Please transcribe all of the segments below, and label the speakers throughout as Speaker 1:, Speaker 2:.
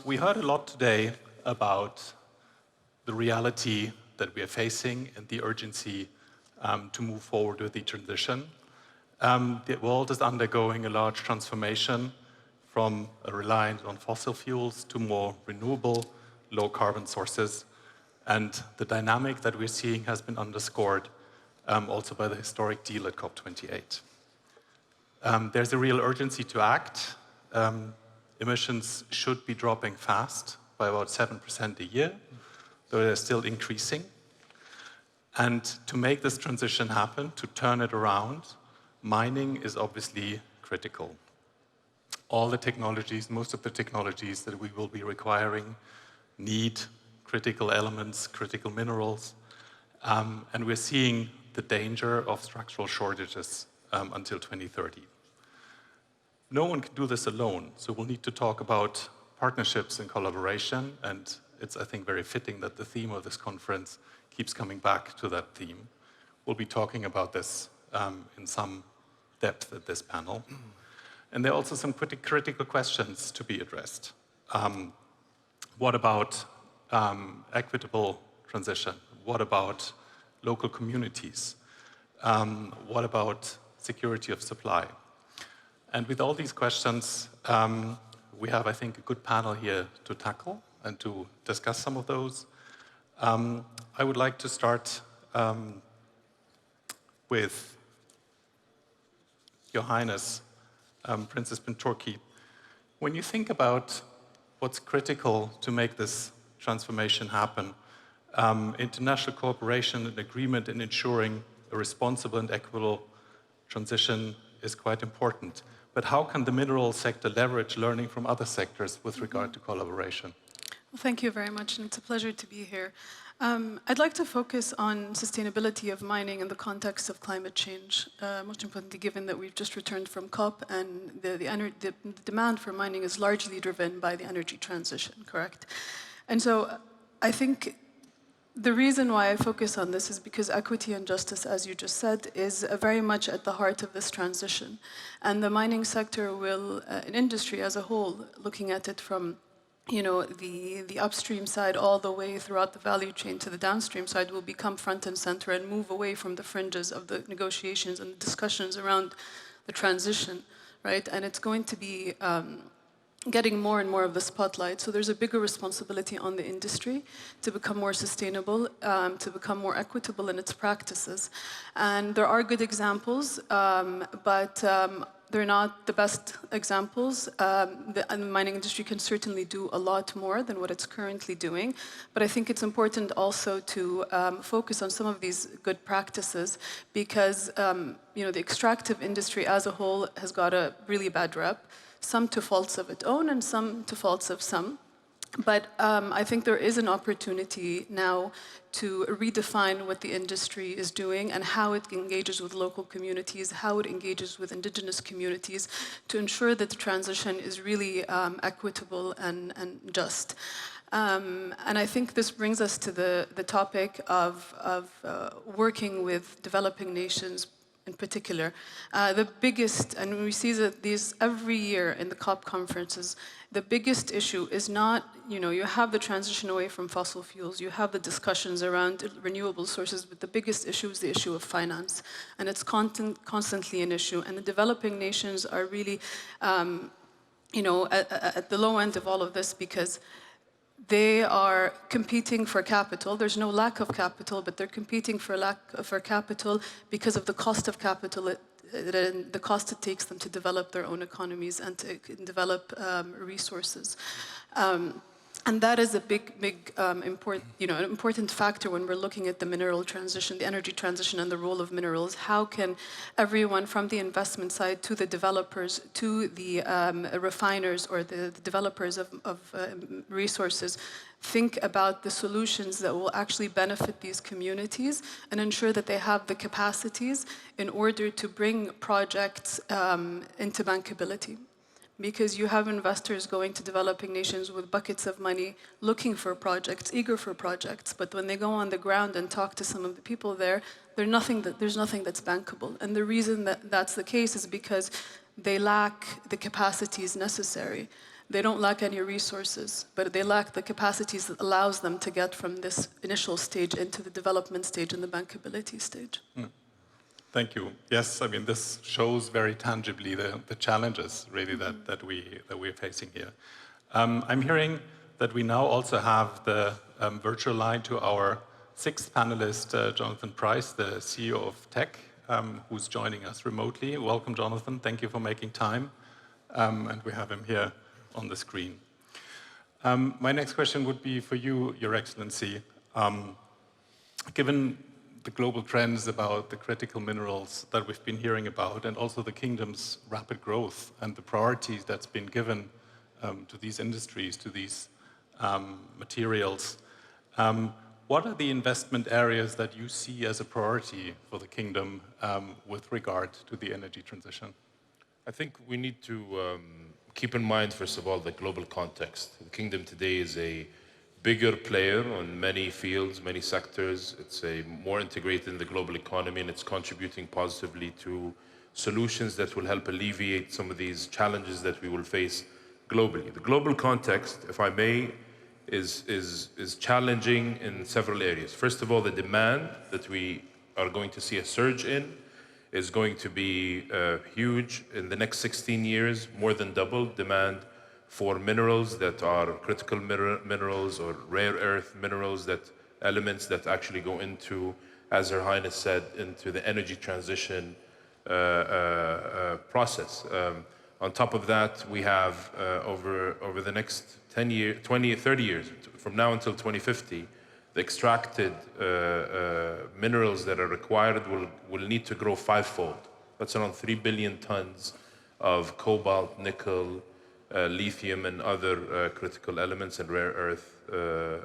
Speaker 1: we heard a lot today about the reality that we are facing and the urgency to move forward with the transition. The world is undergoing a large transformation from a reliance on fossil fuels to more renewable, low-carbon sources. And the dynamic that we're seeing has been underscored also by the historic deal at COP28. There's a real urgency to act. Emissions should be dropping fast by about 7% a year, though they're still increasing. And to make this transition happen, to turn it around, mining is obviously critical. All the technologies, most of the technologies that we will be requiring need critical elements, critical minerals, and we're seeing the danger of structural shortages until 2030. No one can do this alone, so we'll need to talk about partnerships and collaboration, and it's, I think, very fitting that the theme of this conference keeps coming back to that theme. We'll be talking about this in some depth at this panel. And there are also some critical questions to be addressed. What about equitable transition? What about local communities? What about security of supply? And with all these questions, we have, I think, a good panel here to tackle and to discuss some of those. I would like to start with Your Highness, Princess Pinturki. When you think about what's critical to make this transformation happen, international cooperation and agreement in ensuring a responsible and equitable transition is quite important. But how can the mineral sector leverage learning from other sectors with regard to collaboration?
Speaker 2: Well, thank you very much, and it's a pleasure to be here. I'd like to focus on sustainability of mining in the context of climate change, most importantly given that we've just returned from COP and the demand for mining is largely driven by the energy transition, correct? And so I think the reason why I focus on this is because equity and justice, as you just said, is very much at the heart of this transition. And the mining sector will, an industry as a whole, looking at it from the upstream side all the way throughout the value chain to the downstream side will become front and center and move away from the fringes of the negotiations and the discussions around the transition, right? And it's going to be getting more and more of the spotlight. So there's a bigger responsibility on the industry to become more sustainable, to become more equitable in its practices. And there are good examples, but they're not the best examples. The mining industry can certainly do a lot more than what it's currently doing. But I think it's important also to focus on some of these good practices because the extractive industry as a whole has got a really bad rep. Some to faults of its own and some to faults of some. But I think there is an opportunity now to redefine what the industry is doing and how it engages with local communities, how it engages with indigenous communities to ensure that the transition is really equitable and just. And I think this brings us to the topic of working with developing nations in particular. The biggest, and we see that these every year in the COP conferences, the biggest issue is not, you have the transition away from fossil fuels, you have the discussions around renewable sources, but the biggest issue is the issue of finance. And it's constantly an issue. And the developing nations are really, at the low end of all of this because they are competing for capital. There's no lack of capital, but they're competing for capital because of the cost of capital, the cost it takes them to develop their own economies and to develop resources. And that is a big, important factor when we're looking at the mineral transition, the energy transition, and the role of minerals. How can everyone from the investment side to the developers, to the refiners or the developers of resources think about the solutions that will actually benefit these communities and ensure that they have the capacities in order to bring projects into bankability? Because you have investors going to developing nations with buckets of money, looking for projects, eager for projects, but when they go on the ground and talk to some of the people there, there's nothing that's bankable. And the reason that that's the case is because they lack the capacities necessary. They don't lack any resources, but they lack the capacities that allows them to get from this initial stage into the development stage and the bankability stage.
Speaker 1: Thank you. Yes, I mean, this shows very tangibly the challenges really that we're facing here. I'm hearing that we now also have the virtual line to our sixth panelist, Jonathan Price, the CEO of Tech, who's joining us remotely. Welcome, Jonathan. Thank you for making time. And we have him here on the screen. My next question would be for you, Your Excellency. Given the global trends about the critical minerals that we've been hearing about, and also the kingdom's rapid growth and the priorities that's been given to these industries, to these materials, what are the investment areas that you see as a priority for the kingdom with regard to the energy transition?
Speaker 3: I think we need to keep in mind, first of all, the global context. The kingdom today is a bigger player on many fields, many sectors. It's more integrated in the global economy, and it's contributing positively to solutions that will help alleviate some of these challenges that we will face globally. The global context, if I may, is challenging in several areas. First of all, the demand that we are going to see a surge in is going to be huge. In the next 16 years, more than double demand for minerals that are critical minerals or rare earth minerals, that elements that actually go into, as Her Highness said, into the energy transition process. On top of that, we have over the next 10 years, 20, 30 years, from now until 2050, the extracted minerals that are required will need to grow fivefold. That's around 3 billion tons of cobalt, nickel, lithium, and other critical elements, and rare earth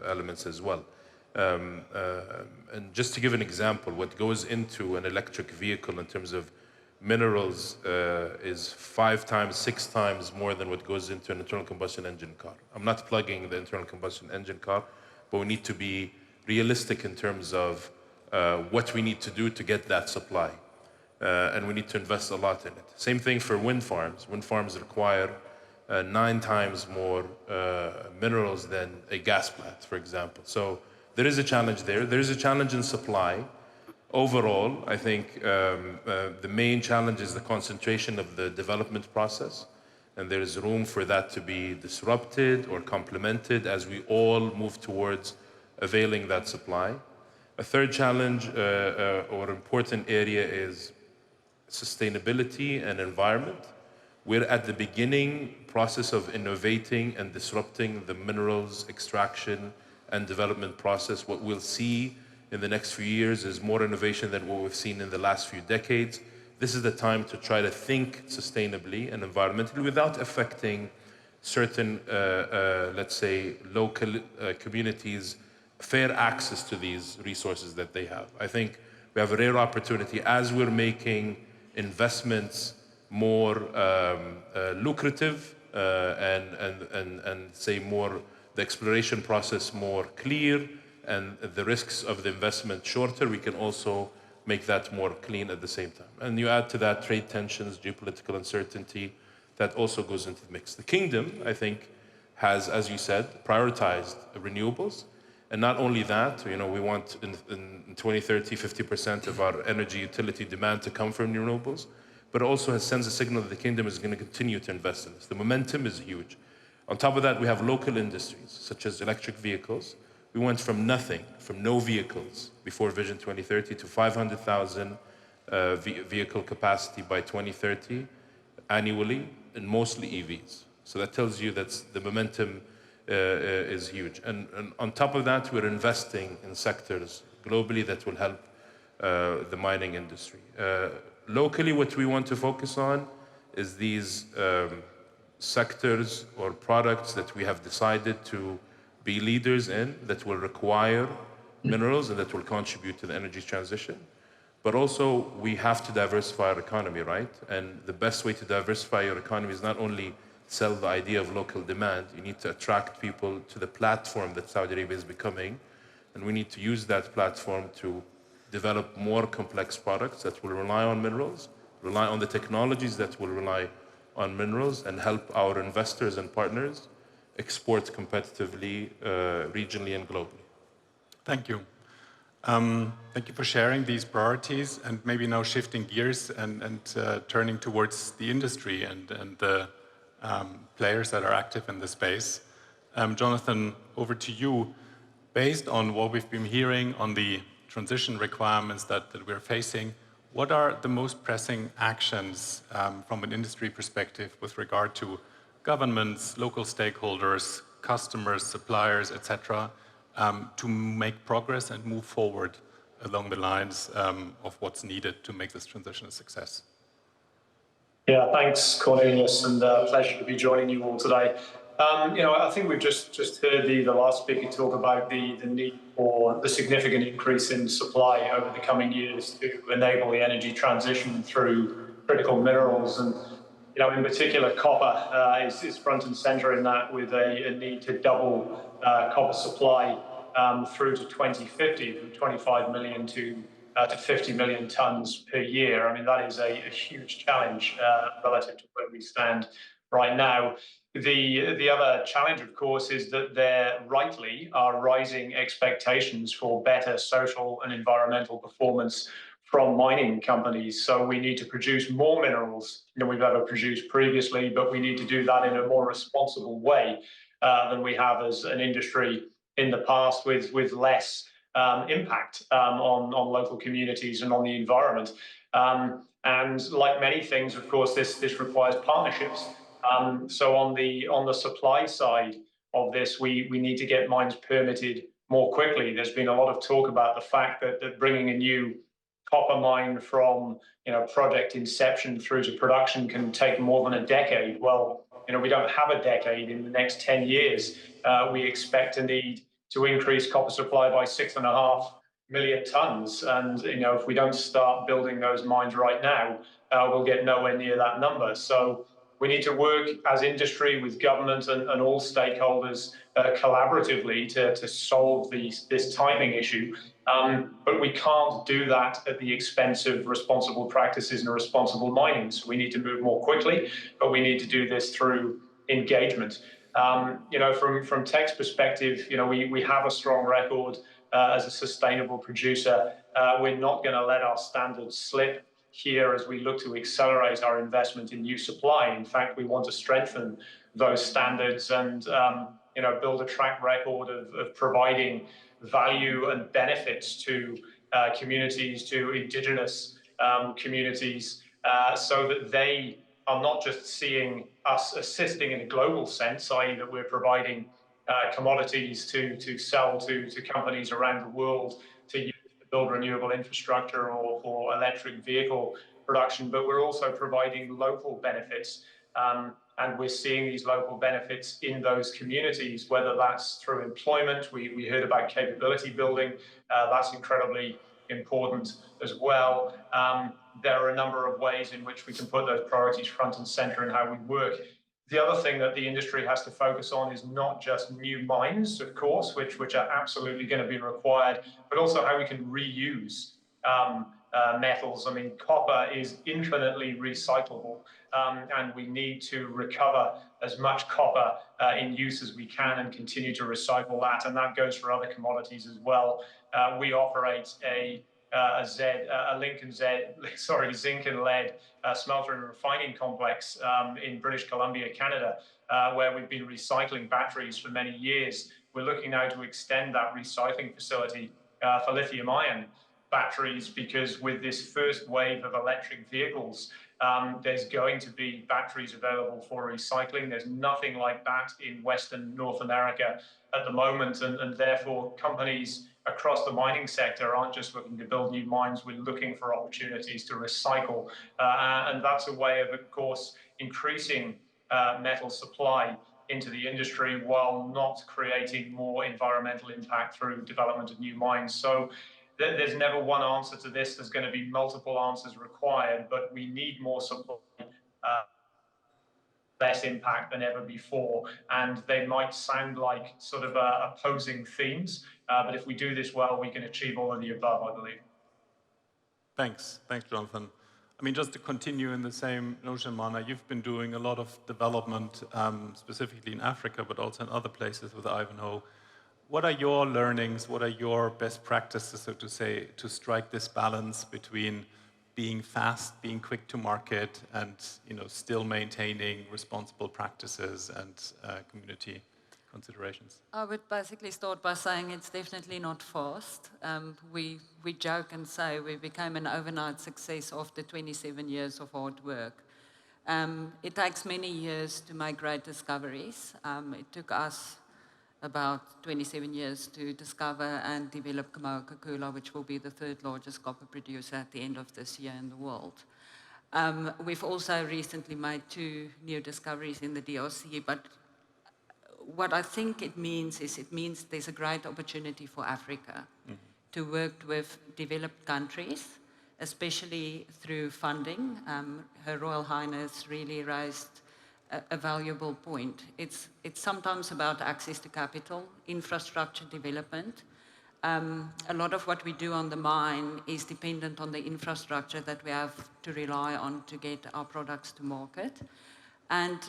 Speaker 3: elements as well. And just to give an example, what goes into an electric vehicle in terms of minerals is 5 times, 6 times more than what goes into an internal combustion engine car. I'm not plugging the internal combustion engine car, but we need to be realistic in terms of what we need to do to get that supply. And we need to invest a lot in it. Same thing for wind farms. Wind farms require 9 times more minerals than a gas plant, for example. So there is a challenge there. There is a challenge in supply. Overall, I think the main challenge is the concentration of the development process, and there is room for that to be disrupted or complemented as we all move towards availing that supply. A third challenge or important area is sustainability and environment. We're at the beginning process of innovating and disrupting the minerals extraction and development process. What we'll see in the next few years is more innovation than what we've seen in the last few decades. This is the time to try to think sustainably and environmentally without affecting certain, let's say, local communities' fair access to these resources that they have. I think we have a rare opportunity as we're making investments more lucrative and say more, the exploration process more clear, and the risks of the investment shorter, we can also make that more clean at the same time. And you add to that trade tensions, geopolitical uncertainty, that also goes into the mix. The kingdom, I think, has, as you said, prioritized renewables. And not only that, you know, we want in 2030, 50% of our energy utility demand to come from renewables, but it also sends a signal that the kingdom is going to continue to invest in this. The momentum is huge. On top of that, we have local industries, such as electric vehicles. We went from nothing, from no vehicles before Vision 2030 to 500,000 vehicle capacity by 2030 annually, and mostly EVs. So that tells you that the momentum is huge. And on top of that, we're investing in sectors globally that will help the mining industry. Locally, what we want to focus on is these sectors or products that we have decided to be leaders in, that will require minerals and that will contribute to the energy transition. But also, we have to diversify our economy, right? And the best way to diversify your economy is not only sell the idea of local demand, you need to attract people to the platform that Saudi Arabia is becoming. And we need to use that platform to develop more complex products that will rely on minerals, rely on the technologies that will rely on minerals and help our investors and partners export competitively, regionally and globally.
Speaker 1: Thank you. Thank you for sharing these priorities, and maybe now shifting gears and turning towards the industry and the players that are active in the space. Jonathan, over to you. Based on what we've been hearing on the transition requirements that we're facing, what are the most pressing actions from an industry perspective with regard to governments, local stakeholders, customers, suppliers, etc., to make progress and move forward along the lines of what's needed to make this transition a success?
Speaker 4: Yeah, thanks, Cornelius, and pleasure to be joining you all today. I think we've just heard the last speaker talk about the need for the significant increase in supply over the coming years to enable the energy transition through critical minerals. And in particular, copper is front and center in that, with a need to double copper supply through to 2050, from 25 million to 50 million tons per year. I mean, that is a huge challenge relative to where we stand right now. The other challenge, of course, is that there rightly are rising expectations for better social and environmental performance from mining companies. So we need to produce more minerals than we've ever produced previously, but we need to do that in a more responsible way than we have as an industry in the past, with less impact on local communities and on the environment. And like many things, of course, this requires partnerships. So on the supply side of this, we need to get mines permitted more quickly. There's been a lot of talk about the fact that bringing a new copper mine from project inception through to production can take more than a decade. Well, we don't have a decade. In the next 10 years, we expect a need to increase copper supply by 6.5 million tons. And if we don't start building those mines right now, we'll get nowhere near that number. So we need to work as industry with government and all stakeholders collaboratively to solve this timing issue. But we can't do that at the expense of responsible practices and responsible mining. So we need to move more quickly, but we need to do this through engagement. From Teck's perspective, we have a strong record as a sustainable producer. We're not going to let our standards slip here as we look to accelerate our investment in new supply. In fact, we want to strengthen those standards and build a track record of providing value and benefits to communities, to indigenous communities, so that they are not just seeing us assisting in a global sense, i.e. that we're providing commodities to sell to companies around the world to use to build renewable infrastructure or for electric vehicle production, but we're also providing local benefits. And we're seeing these local benefits in those communities, whether that's through employment. We heard about capability building. That's incredibly important as well. There are a number of ways in which we can put those priorities front and center in how we work. The other thing that the industry has to focus on is not just new mines, of course, which are absolutely going to be required, but also how we can reuse metals. I mean, copper is infinitely recyclable, and we need to recover as much copper in use as we can and continue to recycle that. And that goes for other commodities as well. We operate a zinc and lead smelter and refining complex in British Columbia, Canada, where we've been recycling batteries for many years. We're looking now to extend that recycling facility for lithium-ion batteries, because with this first wave of electric vehicles, there's going to be batteries available for recycling. There's nothing like that in Western North America at the moment, and therefore companies across the mining sector aren't just looking to build new mines, we're looking for opportunities to recycle. And that's a way of course, increasing metal supply into the industry while not creating more environmental impact through development of new mines. So there's never one answer to this. There's going to be multiple answers required, but we need more supply, less impact than ever before. And they might sound like sort of opposing themes, but if we do this well, we can achieve all of the above, I believe.
Speaker 1: Thanks, Jonathan. I mean, just to continue in the same notion, Mana, you've been doing a lot of development, specifically in Africa, but also in other places with Ivanhoe. What are your learnings? What are your best practices, so to say, to strike this balance between being fast, being quick to market, and still maintaining responsible practices and community considerations?
Speaker 5: I would basically start by saying it's definitely not fast. We joke and say we became an overnight success after 27 years of hard work. It takes many years to make great discoveries. It took us about 27 years to discover and develop Kamoa-Kakula, which will be the third largest copper producer at the end of this year in the world. We've also recently made 2 new discoveries in the DRC, but what I think it means is there's a great opportunity for Africa to work with developed countries, especially through funding. Her Royal Highness really raised a valuable point. It's sometimes about access to capital, infrastructure development. A lot of what we do on the mine is dependent on the infrastructure that we have to rely on to get our products to market. And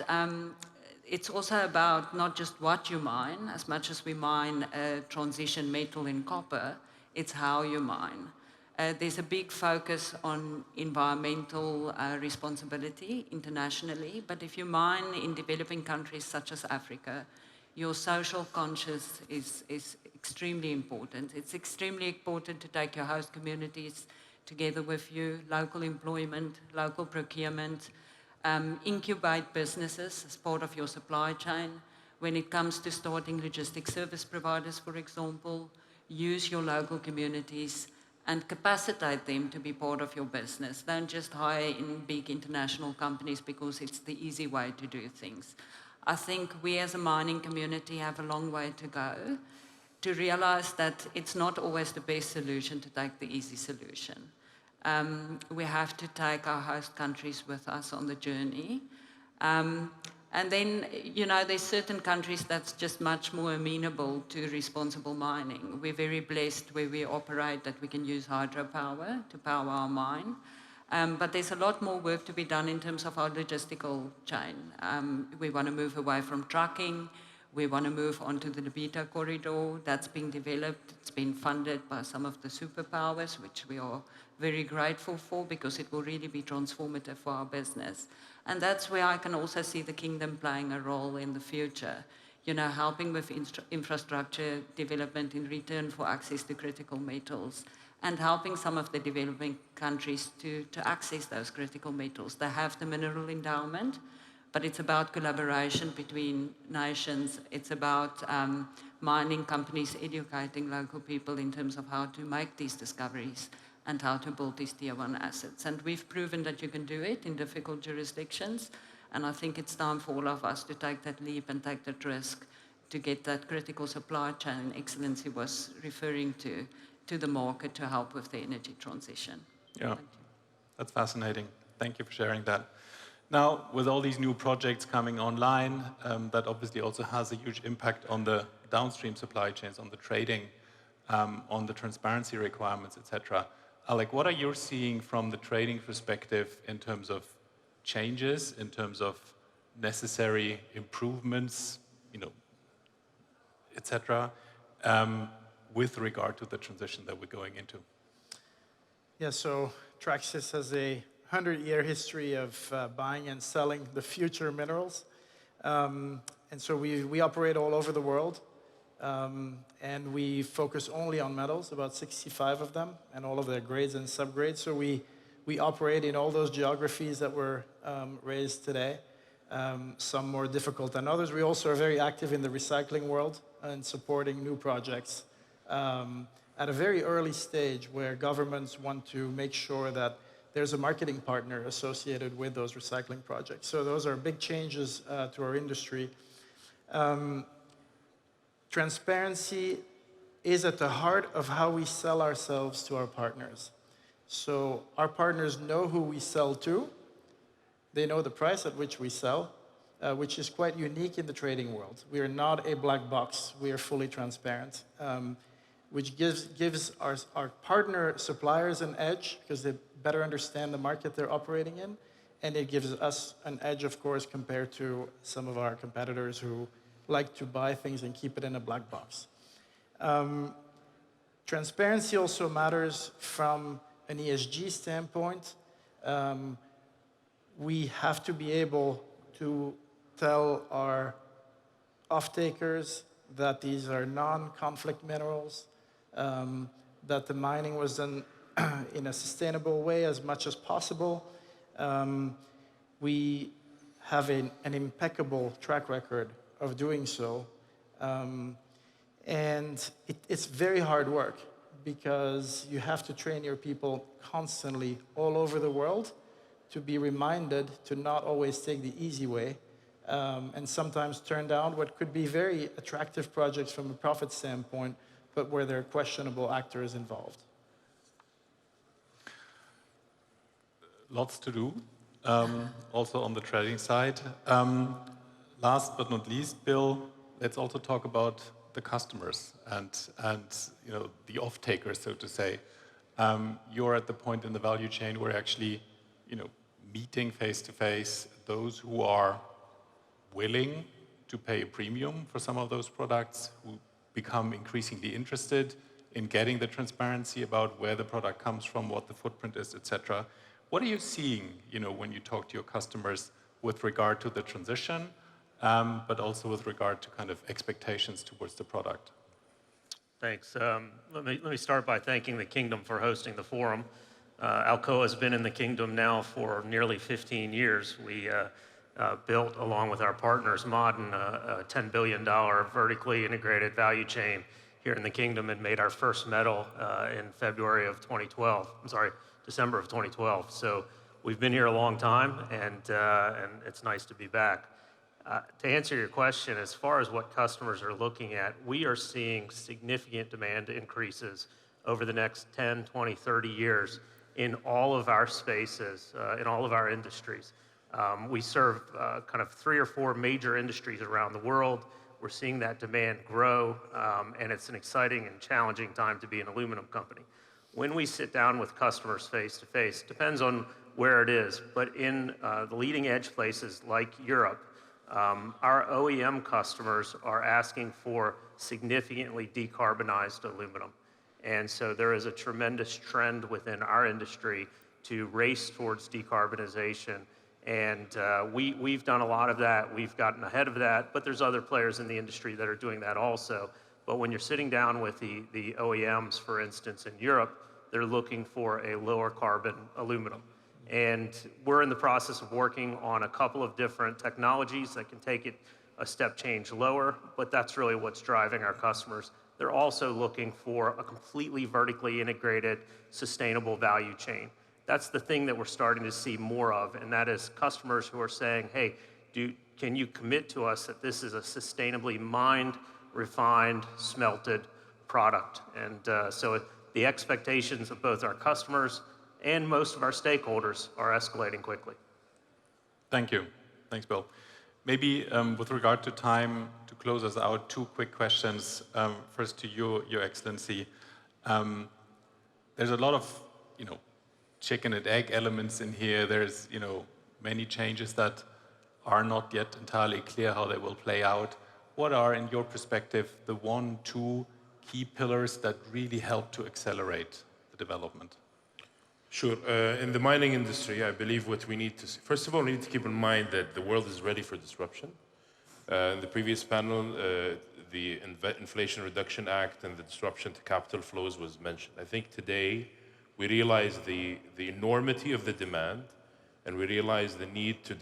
Speaker 5: it's also about not just what you mine, as much as we mine a transition metal in copper, it's how you mine. There's a big focus on environmental responsibility internationally, but if you mine in developing countries such as Africa, your social conscience is extremely important. It's extremely important to take your host communities together with you, local employment, local procurement, incubate businesses as part of your supply chain. When it comes to starting logistics service providers, for example, use your local communities and capacitate them to be part of your business. Don't just hire in big international companies because it's the easy way to do things. I think we as a mining community have a long way to go to realize that it's not always the best solution to take the easy solution. We have to take our host countries with us on the journey. And then, there's certain countries that's just much more amenable to responsible mining. We're very blessed where we operate that we can use hydropower to power our mine. But there's a lot more work to be done in terms of our logistical chain. We want to move away from trucking. We want to move onto the Lobito corridor that's being developed. It's been funded by some of the superpowers, which we are very grateful for because it will really be transformative for our business. And that's where I can also see the kingdom playing a role in the future, helping with infrastructure development in return for access to critical metals and helping some of the developing countries to access those critical metals. They have the mineral endowment, but it's about collaboration between nations. It's about mining companies educating local people in terms of how to make these discoveries and how to build these tier 1 assets. And we've proven that you can do it in difficult jurisdictions. And I think it's time for all of us to take that leap and take that risk to get that critical supply chain Excellency was referring to the market to help with the energy transition.
Speaker 1: Yeah, that's fascinating. Thank you for sharing that. Now, with all these new projects coming online, that obviously also has a huge impact on the downstream supply chains, on the trading, on the transparency requirements, etc. Alec, what are you seeing from the trading perspective in terms of changes, in terms of necessary improvements, etc., with regard to the transition that we're going into?
Speaker 6: Yeah, so Traxys has a 100-year history of buying and selling the future minerals. And so we operate all over the world. And we focus only on metals, about 65 of them, and all of their grades and subgrades. So we operate in all those geographies that were raised today, some more difficult than others. We also are very active in the recycling world and supporting new projects at a very early stage where governments want to make sure that there's a marketing partner associated with those recycling projects. So those are big changes to our industry. Transparency is at the heart of how we sell ourselves to our partners. So our partners know who we sell to. They know the price at which we sell, which is quite unique in the trading world. We are not a black box. We are fully transparent, which gives our partner suppliers an edge because they better understand the market they're operating in, and it gives us an edge, of course, compared to some of our competitors who like to buy things and keep it in a black box. Transparency also matters from an ESG standpoint. We have to be able to tell our off-takers that these are non-conflict minerals, that the mining was done in a sustainable way as much as possible. We have an impeccable track record of doing so. And it's very hard work because you have to train your people constantly all over the world to be reminded to not always take the easy way, and sometimes turn down what could be very attractive projects from a profit standpoint, but where there are questionable actors involved.
Speaker 1: Lots to do, also on the trading side. Last but not least, Bill, let's also talk about the customers and the off-takers, so to say. You're at the point in the value chain where actually meeting face-to-face those who are willing to pay a premium for some of those products, who become increasingly interested in getting the transparency about where the product comes from, what the footprint is, etc. What are you seeing, when you talk to your customers with regard to the transition, but also with regard to kind of expectations towards the product?
Speaker 7: Thanks. Let me start by thanking the Kingdom for hosting the forum. Alcoa has been in the Kingdom now for nearly 15 years. We built, along with our partners, Ma'aden, a $10 billion vertically integrated value chain here in the Kingdom, and made our first metal in December of 2012. So we've been here a long time, and it's nice to be back. To answer your question, as far as what customers are looking at, we are seeing significant demand increases over the next 10, 20, 30 years in all of our spaces, in all of our industries. We serve kind of 3 or 4 major industries around the world. We're seeing that demand grow, and it's an exciting and challenging time to be an aluminum company. When we sit down with customers face to face, depends on where it is, but in the leading edge places like Europe, our OEM customers are asking for significantly decarbonized aluminum. And so there is a tremendous trend within our industry to race towards decarbonization. And we've done a lot of that. We've gotten ahead of that, but there's other players in the industry that are doing that also. But when you're sitting down with the OEMs, for instance, in Europe, they're looking for a lower carbon aluminum. And we're in the process of working on a couple of different technologies that can take it a step change lower, but that's really what's driving our customers. They're also looking for a completely vertically integrated, sustainable value chain. That's the thing that we're starting to see more of, and that is customers who are saying, hey, can you commit to us that this is a sustainably mined, refined, smelted product? And so the expectations of both our customers and most of our stakeholders are escalating quickly.
Speaker 1: Thank you. Thanks, Bill. Maybe with regard to time, to close us out, 2 quick questions. First to you, Your Excellency. There's a lot of, chicken and egg elements in here. There's, many changes that are not yet entirely clear how they will play out. What are, in your perspective, the 1, 2 key pillars that really help to accelerate the development?
Speaker 3: Sure. In the mining industry, I believe what we need to see, first of all, we need to keep in mind that the world is ready for disruption. In the previous panel, the Inflation Reduction Act and the disruption to capital flows was mentioned. I think today we realize the enormity of the demand, and we realize the need to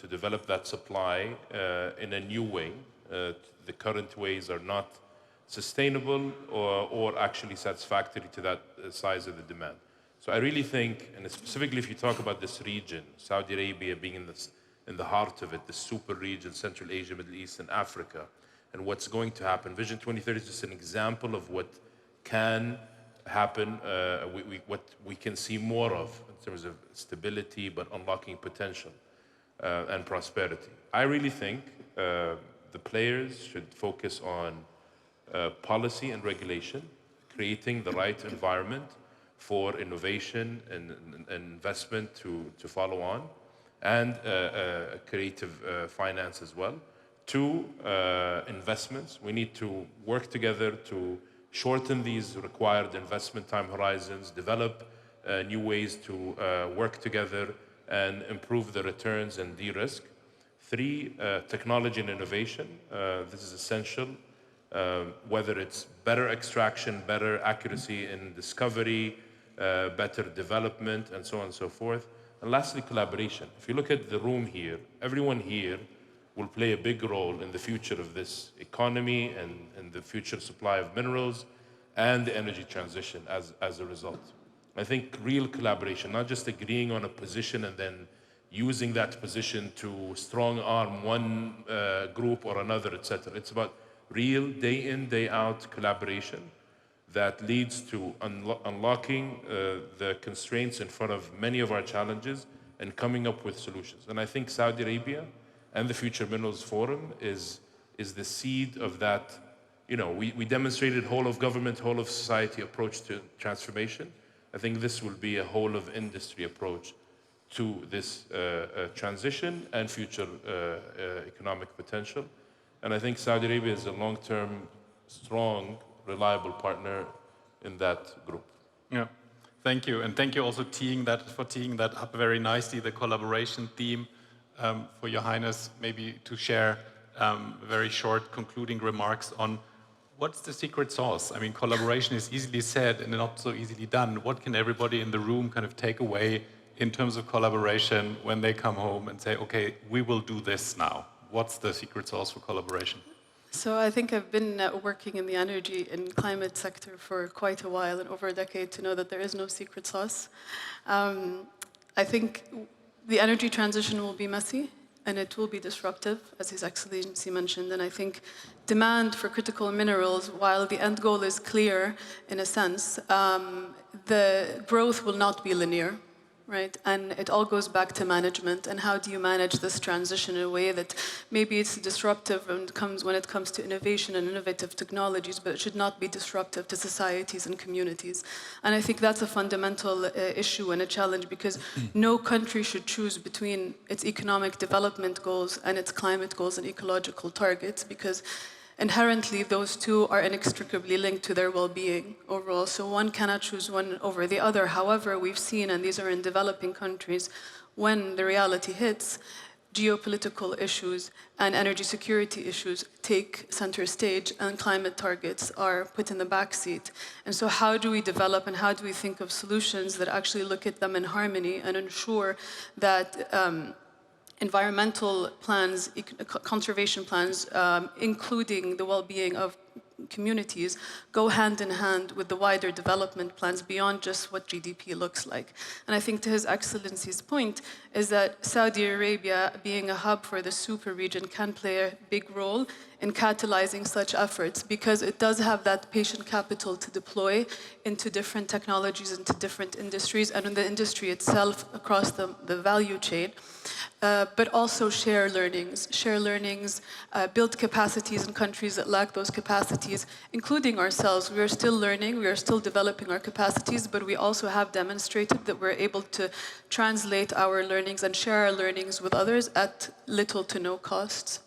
Speaker 3: develop that supply in a new way. The current ways are not sustainable or actually satisfactory to that size of the demand. So I really think, and specifically if you talk about this region, Saudi Arabia being in the heart of it, the super region, Central Asia, Middle East, and Africa, and what's going to happen. Vision 2030 is just an example of what can happen, what we can see more of in terms of stability, but unlocking potential and prosperity. I really think the players should focus on policy and regulation, creating the right environment for innovation and investment to follow on, and creative finance as well. Two, investments. We need to work together to shorten these required investment time horizons, develop new ways to work together and improve the returns and de-risk. Three, technology and innovation. This is essential, whether it's better extraction, better accuracy in discovery, better development, and so on and so forth. And lastly, collaboration. If you look at the room here, everyone here will play a big role in the future of this economy and the future supply of minerals and the energy transition as a result. I think real collaboration, not just agreeing on a position and then using that position to strong arm one group or another, etc. It's about real day in, day out collaboration that leads to unlocking the constraints in front of many of our challenges and coming up with solutions. And I think Saudi Arabia and the Future Minerals Forum is the seed of that. You know, we demonstrated whole of government, whole of society approach to transformation. I think this will be a whole of industry approach to this transition and future economic potential. And I think Saudi Arabia is a long-term, strong, reliable partner in that group.
Speaker 1: Yeah, thank you. And thank you also for teeing that up very nicely, the collaboration theme. For Your Highness, maybe to share very short concluding remarks on what's the secret sauce? I mean, collaboration is easily said and not so easily done. What can everybody in the room kind of take away in terms of collaboration when they come home and say, okay, we will do this now? What's the secret sauce for collaboration?
Speaker 2: So I think I've been working in the energy and climate sector for quite a while, and over a decade, to know that there is no secret sauce. I think the energy transition will be messy and it will be disruptive, as His Excellency mentioned. And I think demand for critical minerals, while the end goal is clear in a sense, the growth will not be linear. Right, and it all goes back to management and how do you manage this transition in a way that maybe it's disruptive when it comes to innovation and innovative technologies, but it should not be disruptive to societies and communities. And I think that's a fundamental issue and a challenge, because no country should choose between its economic development goals and its climate goals and ecological targets, because inherently, those two are inextricably linked to their well-being overall. So one cannot choose one over the other. However, we've seen, and these are in developing countries, when the reality hits, geopolitical issues and energy security issues take center stage and climate targets are put in the backseat. And so how do we develop and how do we think of solutions that actually look at them in harmony and ensure that environmental plans, conservation plans, including the well-being of communities, go hand in hand with the wider development plans beyond just what GDP looks like. And I think to His Excellency's point is that Saudi Arabia, being a hub for the super region, can play a big role in catalyzing such efforts, because it does have that patient capital to deploy into different technologies, into different industries, and in the industry itself across the value chain. But also share learnings, build capacities in countries that lack those capacities, including ourselves. We are still learning, we are still developing our capacities, but we also have demonstrated that we're able to translate our learnings and share our learnings with others at little to no cost.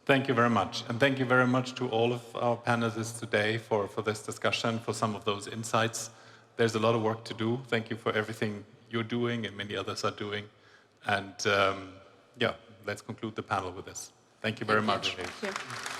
Speaker 1: Thank you very much. And thank you very much to all of our panelists today for this discussion, for some of those insights. There's a lot of work to do. Thank you for everything you're doing and many others are doing. And yeah, let's conclude the panel with this. Thank you very much.
Speaker 2: Thank you.